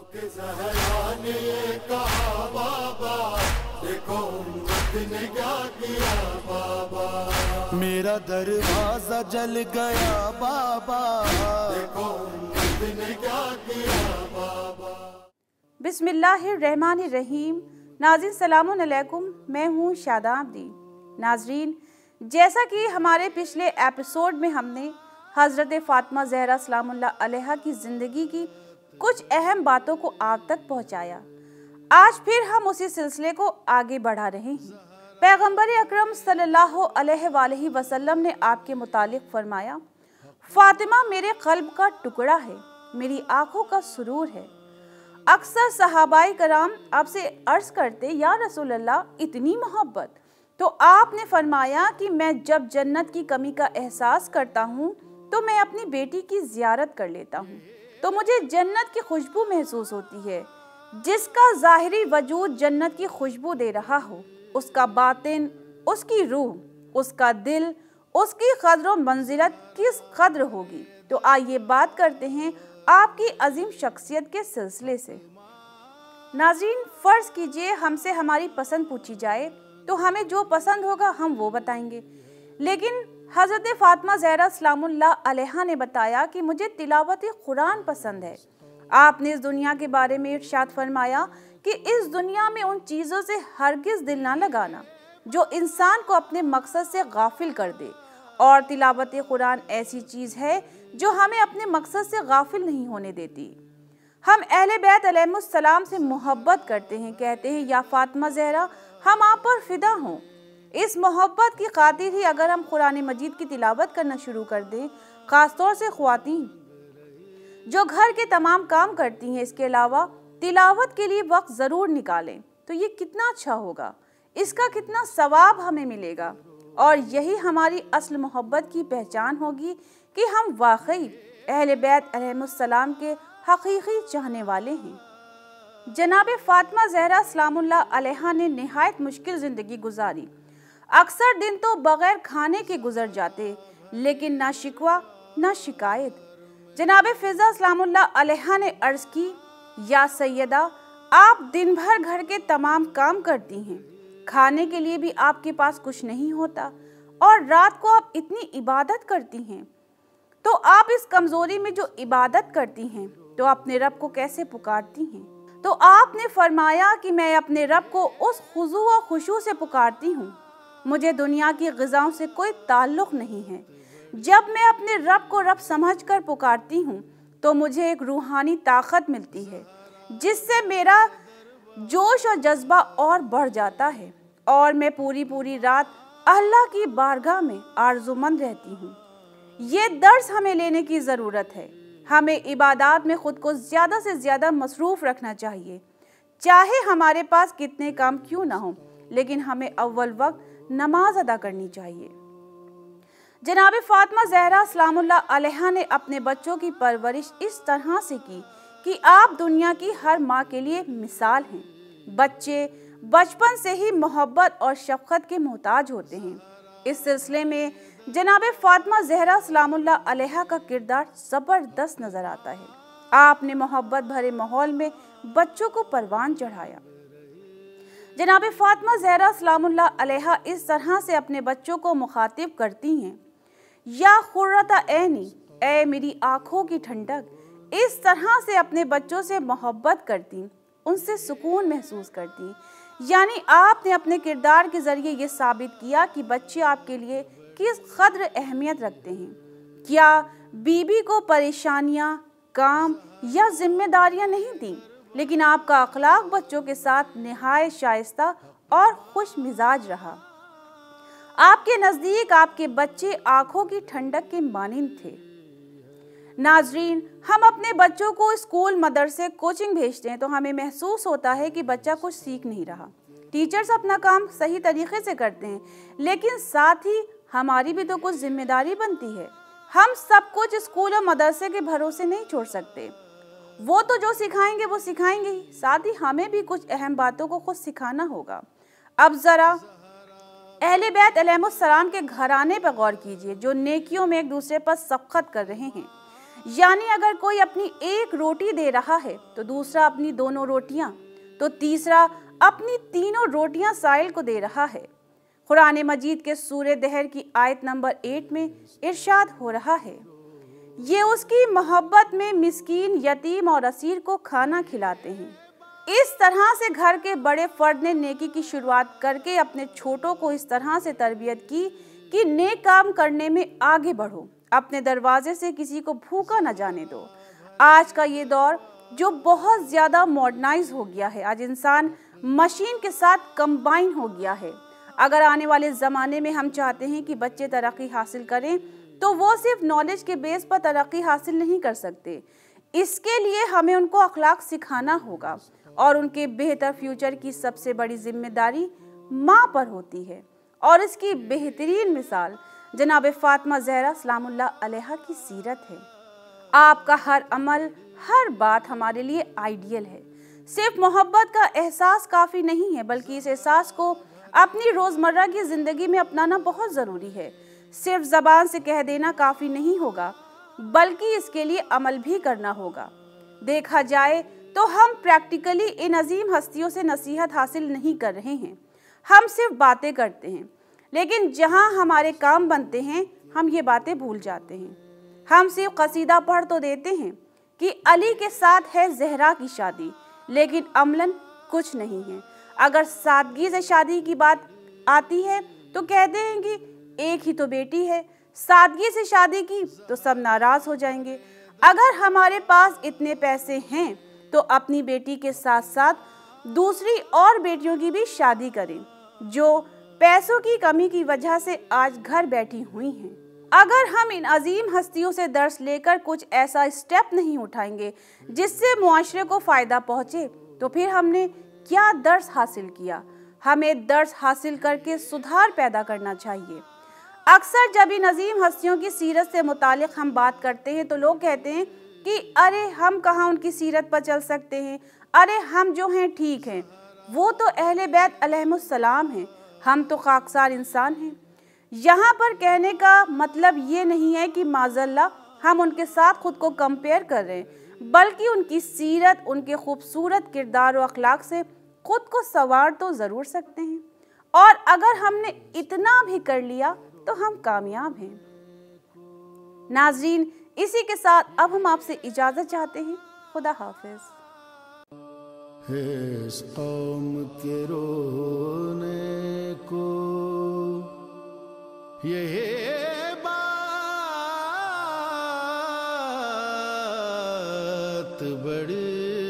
के ज़हरा ने ये कहा बाबा, देखो उम्मत ने क्या किया बाबा। मेरा दरवाजा जल गया बाबा, देखो उम्मत ने क्या किया बाबा। बिस्मिल्लाहिर्रहमानिर्रहीम। नाज़रीन सलामुन अलैकुम, मैं हूँ शादाब दी। नाज़रीन, जैसा कि हमारे पिछले एपिसोड में हमने हज़रत फ़ातिमा ज़हरा सलामुल्लाह अलैहा की ज़िंदगी की कुछ अहम बातों को आप तक पहुँचाया, आज फिर हम उसी सिलसिले को आगे बढ़ा रहे हैं। पैगंबर अकरम सल्लल्लाहु अलैहि वसल्लम ने आपके मुतालिक फरमाया, फ़ातिमा मेरे क़ल्ब का टुकड़ा है, मेरी आँखों का सुरूर है। अक्सर सहाबाए कराम आपसे अर्ज़ करते, या रसूल अल्लाह, इतनी मोहब्बत? तो आपने फरमाया कि मैं जब जन्नत की कमी का एहसास करता हूँ तो मैं अपनी बेटी की ज़ियारत कर लेता हूँ, तो मुझे जन्नत की खुशबू महसूस होती है। जिसका ज़ाहिरी वजूद जन्नत की खुशबू दे रहा हो, उसका बातिन, उसकी रूह, उसका दिल, उसकी क़द्र व मंज़िलत किस कद्र होगी। तो आइए बात करते हैं आपकी अजीम शख्सियत के सिलसिले से। नाज़रीन, फ़र्ज़ कीजिए हमसे हमारी पसंद पूछी जाए तो हमें जो पसंद होगा हम वो बताएंगे, लेकिन हज़रत फ़ातिमा ज़हरा सलामुल्लाह अलैहा ने बताया कि मुझे तिलावत कुरान पसंद है। आपने इस दुनिया के बारे में इरशाद फरमाया कि इस दुनिया में उन चीज़ों से हरगिज़ दिल ना लगाना जो इंसान को अपने मकसद से गाफिल कर दे, और तिलावत कुरान ऐसी चीज़ है जो हमें अपने मकसद से गाफिल नहीं होने देती। हम अहले बैत अलैहिमुस्सलाम से मोहब्बत करते हैं, कहते हैं या फ़ातिमा ज़हरा हम आप पर फ़िदा हों। इस मोहब्बत की खातिर ही अगर हम कुरान मजीद की तिलावत करना शुरू कर दें, ख़ासतौर से ख़वातीन जो घर के तमाम काम करती हैं, इसके अलावा तिलावत के लिए वक्त ज़रूर निकालें, तो ये कितना अच्छा होगा, इसका कितना सवाब हमें मिलेगा। और यही हमारी असल मोहब्बत की पहचान होगी कि हम वाकई अहले बैत अलैहिमुस्सलाम के हकीकी चाहने वाले हैं। जनाब फ़ातिमा ज़हरा सलामुल्लाह अलैहा ने निहायत मुश्किल ज़िंदगी गुजारी। अक्सर दिन तो बग़ैर खाने के गुजर जाते, लेकिन ना शिकवा ना शिकायत। जनाब फ़िज़ा सलामुल्लाह अलैहा ने अर्ज़ की, या सैयदा, आप दिन भर घर के तमाम काम करती हैं, खाने के लिए भी आपके पास कुछ नहीं होता, और रात को आप इतनी इबादत करती हैं, तो आप इस कमज़ोरी में जो इबादत करती हैं तो अपने रब को कैसे पुकारती हैं? तो आपने फरमाया कि मैं अपने रब को उस खुजू व खुशू से पुकारती हूँ, मुझे दुनिया की ग़िज़ाओं से कोई ताल्लुक़ नहीं है। जब मैं अपने रब को रब समझकर पुकारती हूँ तो मुझे एक रूहानी ताकत मिलती है, जिससे मेरा जोश और जज्बा और बढ़ जाता है, और मैं पूरी रात अल्लाह की बारगाह में आरज़ूमंद रहती हूँ। ये दर्स हमें लेने की ज़रूरत है। हमें इबादत में ख़ुद को ज़्यादा से ज़्यादा मसरूफ़ रखना चाहिए, चाहे हमारे पास कितने काम क्यों ना हो, लेकिन हमें अव्वल वक्त नमाज अदा करनी चाहिए। जनाब फ़ातिमा ज़हरा सलामुल्लाह अलैहा ने अपने बच्चों की परवरिश इस तरह से की कि आप दुनिया की हर माँ के लिए मिसाल हैं। बच्चे बचपन से ही मोहब्बत और शफ़क़त के मोहताज होते हैं। इस सिलसिले में जनाब फ़ातिमा ज़हरा सलामुल्लाह अलैहा का किरदार ज़बरदस्त नज़र आता है। आपने मोहब्बत भरे माहौल में बच्चों को परवान चढ़ाया। जनाब फ़ातिमा ज़हरा सलामुल्लाह अलैहा इस तरह से अपने बच्चों को मुखातिब करती हैं, या खुर्रता ऐनी, ए मेरी आँखों की ठंडक। इस तरह से अपने बच्चों से मोहब्बत करती, उनसे सुकून महसूस करती। यानी आपने अपने किरदार के ज़रिए ये साबित किया कि बच्चे आपके लिए किस कद्र अहमियत रखते हैं। क्या बीबी को परेशानियाँ, काम या जिम्मेदारियाँ नहीं दी, लेकिन आपका अखलाक बच्चों के साथ निहायत शाइस्ता और खुश मिजाज रहा। आपके नज़दीक आपके बच्चे आँखों की ठंडक के मानिंद थे। नाजरीन, हम अपने बच्चों को स्कूल, मदरसे, कोचिंग भेजते हैं तो हमें महसूस होता है कि बच्चा कुछ सीख नहीं रहा। टीचर्स अपना काम सही तरीके से करते हैं, लेकिन साथ ही हमारी भी तो कुछ जिम्मेदारी बनती है। हम सब कुछ स्कूल और मदरसे के भरोसे नहीं छोड़ सकते। वो तो जो सिखाएंगे वो सिखाएंगे ही, साथ ही हमें भी कुछ अहम बातों को खुद सिखाना होगा। अब ज़रा अहले बैत अलैहिमुस्सलाम के घराने पर गौर कीजिए, जो नेकियों में एक दूसरे पर सबकत कर रहे हैं। यानी अगर कोई अपनी एक रोटी दे रहा है तो दूसरा अपनी दोनों रोटियां, तो तीसरा अपनी तीनों रोटियां साइल को दे रहा है। कुरान मजीद के सूरे दहर की आयत नंबर 8 में इरशाद हो रहा है, ये उसकी मोहब्बत में मिस्कीन, यतीम और असीर को खाना खिलाते हैं। इस तरह से घर के बड़े फर्द ने नेकी की शुरुआत करके अपने छोटों को इस तरह से तरबियत की कि नेक काम करने में आगे बढ़ो, अपने दरवाजे से किसी को भूखा न जाने दो। आज का ये दौर जो बहुत ज़्यादा मॉडर्नाइज हो गया है, आज इंसान मशीन के साथ कंबाइन हो गया है। अगर आने वाले ज़माने में हम चाहते हैं कि बच्चे तरक्की हासिल करें तो वो सिर्फ नॉलेज के बेस पर तरक्की हासिल नहीं कर सकते। इसके लिए हमें उनको अखलाक सिखाना होगा और उनके बेहतर फ्यूचर की सबसे बड़ी जिम्मेदारी माँ पर होती है। और इसकी बेहतरीन मिसाल जनाब फातिमा ज़हरा सलामुल्लाह अलैहा की सीरत है। आपका हर अमल, हर बात हमारे लिए आइडियल है। सिर्फ मोहब्बत का एहसास काफ़ी नहीं है, बल्कि इस एहसास को अपनी रोज़मर्रा की ज़िंदगी में अपनाना बहुत ज़रूरी है। सिर्फ ज़बान से कह देना काफ़ी नहीं होगा, बल्कि इसके लिए अमल भी करना होगा। देखा जाए तो हम प्रैक्टिकली इन अजीम हस्तियों से नसीहत हासिल नहीं कर रहे हैं, हम सिर्फ बातें करते हैं। लेकिन जहां हमारे काम बनते हैं हम ये बातें भूल जाते हैं। हम सिर्फ कसीदा पढ़ तो देते हैं कि अली के साथ है ज़हरा की शादी, लेकिन अमलन कुछ नहीं है। अगर सादगी से शादी की बात आती है तो कहते हैं कि एक ही तो बेटी है, सादगी से शादी की तो सब नाराज हो जाएंगे। अगर हमारे पास इतने पैसे हैं तो अपनी बेटी के साथ साथ दूसरी और बेटियों की भी शादी करें जो पैसों की कमी की वजह से आज घर बैठी हुई हैं। अगर हम इन अजीम हस्तियों से दर्स लेकर कुछ ऐसा स्टेप नहीं उठाएंगे जिससे मुआशरे को फ़ायदा पहुँचे, तो फिर हमने क्या दर्स हासिल किया? हमें दर्स हासिल करके सुधार पैदा करना चाहिए। अक्सर जब इन अजीम हस्तियों की सीरत से मुतालिक हम बात करते हैं तो लोग कहते हैं कि अरे हम कहाँ उनकी सीरत पर चल सकते हैं, अरे हम जो हैं ठीक हैं, वो तो अहले बैत अलैहिमुस्सलाम हैं, हम तो खाकसार इंसान हैं। यहाँ पर कहने का मतलब ये नहीं है कि माज़ल्ला हम उनके साथ खुद को कंपेयर कर रहे हैं, बल्कि उनकी सीरत, उनके खूबसूरत किरदार और अखलाक से खुद को संवार तो ज़रूर सकते हैं। और अगर हमने इतना भी कर लिया तो हम कामयाब हैं। नाज़रीन, इसी के साथ अब हम आपसे इजाज़त चाहते हैं। खुदा हाफिज़। इस कौम के रोने को ये बात बड़ी